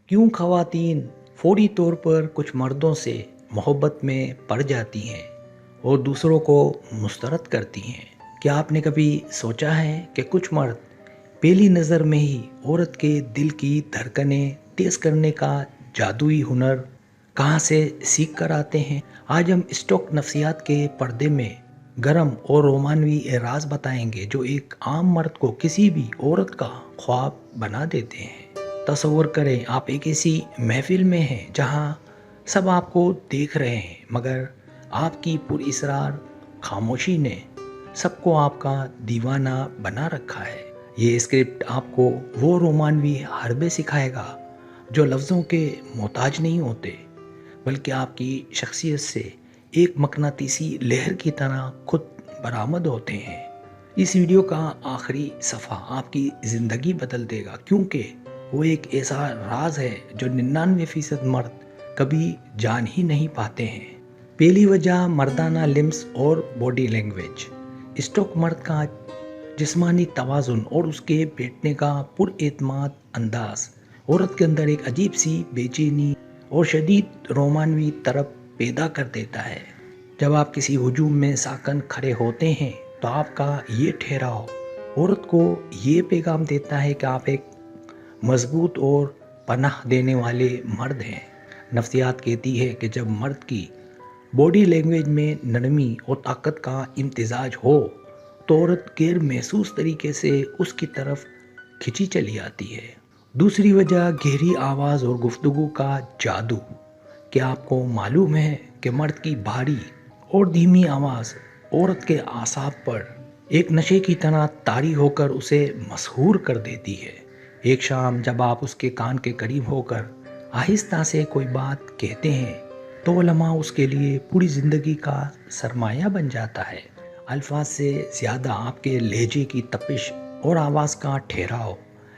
क्यों ख़वातीन फौरी तौर पर कुछ मर्दों से मोहब्बत में पड़ जाती हैं और दूसरों को मुस्तरद करती हैं? क्या आपने कभी सोचा है कि कुछ मर्द पहली नज़र में ही औरत के दिल की धड़कनें तेज़ करने का जादुई हुनर कहाँ से सीख कर आते हैं? आज हम स्टॉक नफ्सियात के पर्दे में गरम और रोमानवी राज बताएंगे जो एक आम मर्द को किसी भी औरत का ख्वाब बना देते हैं। तसव्वुर करें आप एक ऐसी महफिल में हैं जहां सब आपको देख रहे हैं, मगर आपकी पुरइसरार खामोशी ने सबको आपका दीवाना बना रखा है। ये स्क्रिप्ट आपको वो रोमानवी हरबे सिखाएगा जो लफ्ज़ों के मोहताज नहीं होते, बल्कि आपकी शख्सियत से एक मकनातीसी लहर की तरह खुद बरामद होते हैं। इस वीडियो का आखिरी सफ़ा आपकी ज़िंदगी बदल देगा, क्योंकि वो एक ऐसा राज है जो 99% मर्द कभी जान ही नहीं पाते हैं। पहली वजह मर्दाना लिम्स और बॉडी लैंग्वेज। स्टॉक मर्द का जिस्मानी तवाज़ुन और उसके बैठने का पुरएतमाद अंदाज औरत के अंदर एक अजीब सी बेचैनी और शदीद रोमानवी तरफ पैदा कर देता है। जब आप किसी हुजूम में साकन खड़े होते हैं तो आपका ये ठहराव औरत को ये पैगाम देता है कि आप एक मजबूत और पनाह देने वाले मर्द हैं। नफ्सियात कहती है कि जब मर्द की बॉडी लैंग्वेज में नरमी और ताकत का इम्तिजाज हो तो औरत गैर महसूस तरीके से उसकी तरफ खिंची चली आती है। दूसरी वजह गहरी आवाज़ और गुफ्तगू का जादू। क्या आपको मालूम है कि मर्द की भारी और धीमी आवाज़ औरत के आसाब पर एक नशे की तरह तारी होकर उसे मशहूर कर देती है। एक शाम जब आप उसके कान के करीब होकर आहिस्ता से कोई बात कहते हैं तो वो लम्हा उसके लिए पूरी ज़िंदगी का सरमाया बन जाता है। अल्फाज से ज़्यादा आपके लहजे की तपिश और आवाज़ का ठहराव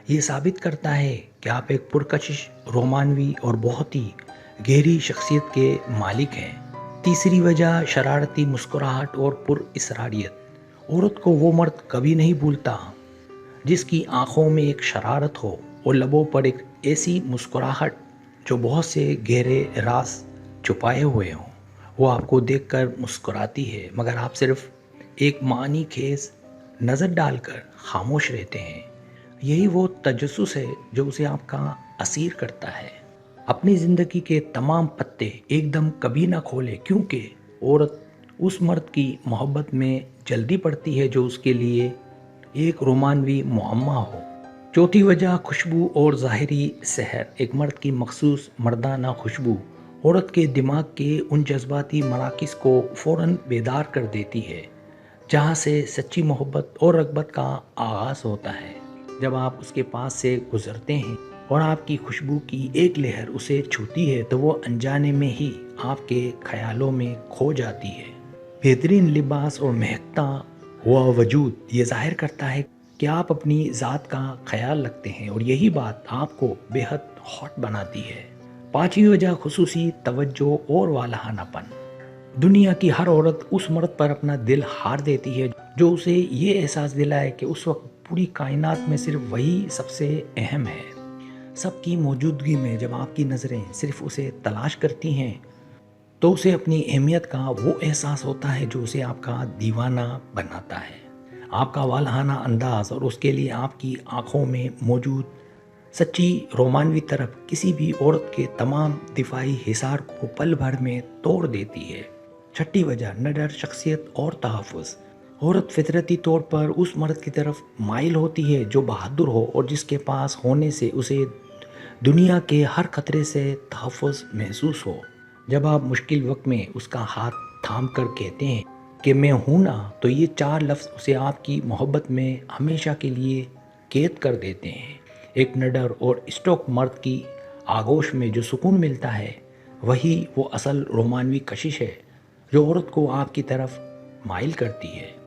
ये साबित करता है कि आप एक पुरकशिश, रोमानवी और बहुत ही गहरी शख्सियत के मालिक हैं। तीसरी वजह शरारती मुस्कुराहट और पुरइसरारियत। औरत को वो मर्द कभी नहीं भूलता जिसकी आंखों में एक शरारत हो और लबों पर एक ऐसी मुस्कुराहट जो बहुत से गहरे राज छुपाए हुए हों। वो आपको देखकर मुस्कुराती है, मगर आप सिर्फ एक मानी खेज नज़र डालकर खामोश रहते हैं। यही वो तजस्सुस है जो उसे आपका असीर करता है। अपनी ज़िंदगी के तमाम पत्ते एकदम कभी ना खोले, क्योंकि औरत उस मर्द की मोहब्बत में जल्दी पड़ती है जो उसके लिए एक रोमानवी मुअम्मा हो। चौथी वजह खुशबू और ज़ाहिरी सहर। एक मर्द की मखसूस मर्दाना खुशबू औरत के दिमाग के उन जज्बाती मराकिज़ को फ़ौरन बेदार कर देती है जहाँ से सच्ची मोहब्बत और रग़बत का आगाज़ होता है। जब आप उसके पास से गुज़रते हैं और आपकी खुशबू की एक लहर उसे छूती है तो वो अनजाने में ही आपके ख्यालों में खो जाती है। बेहतरीन लिबास और महकता हुआ वजूद ये ज़ाहिर करता है कि आप अपनी ज़ात का ख्याल रखते हैं, और यही बात आपको बेहद हॉट बनाती है। पांचवी वजह खुसूसी तवज्जो और वालहानापन। दुनिया की हर औरत उस मर्द पर अपना दिल हार देती है जो उसे ये एहसास दिलाए कि उस वक्त पूरी कायनात में सिर्फ वही सबसे अहम है। सबकी मौजूदगी में जब आपकी नज़रें सिर्फ उसे तलाश करती हैं तो उसे अपनी अहमियत का वो एहसास होता है जो उसे आपका दीवाना बनाता है। आपका वालहाना अंदाज और उसके लिए आपकी आंखों में मौजूद सच्ची रोमानवी तरफ किसी भी औरत के तमाम दिफाई हिसार को पल भर में तोड़ देती है। छठी वजह निडर शख्सियत और तहफ़्फ़ुज़। औरत फितरती तौर पर उस मर्द की तरफ माइल होती है जो बहादुर हो और जिसके पास होने से उसे दुनिया के हर खतरे से तहफ़्फ़ुज़ महसूस हो। जब आप मुश्किल वक्त में उसका हाथ थाम कर कहते हैं कि मैं हूँ ना, तो ये चार लफ्ज़ उसे आपकी मोहब्बत में हमेशा के लिए कैद कर देते हैं। एक निडर और स्टॉक मर्द की आगोश में जो सुकून मिलता है वही वो असल रोमानवी कशिश है जो औरत को आपकी तरफ माइल करती है।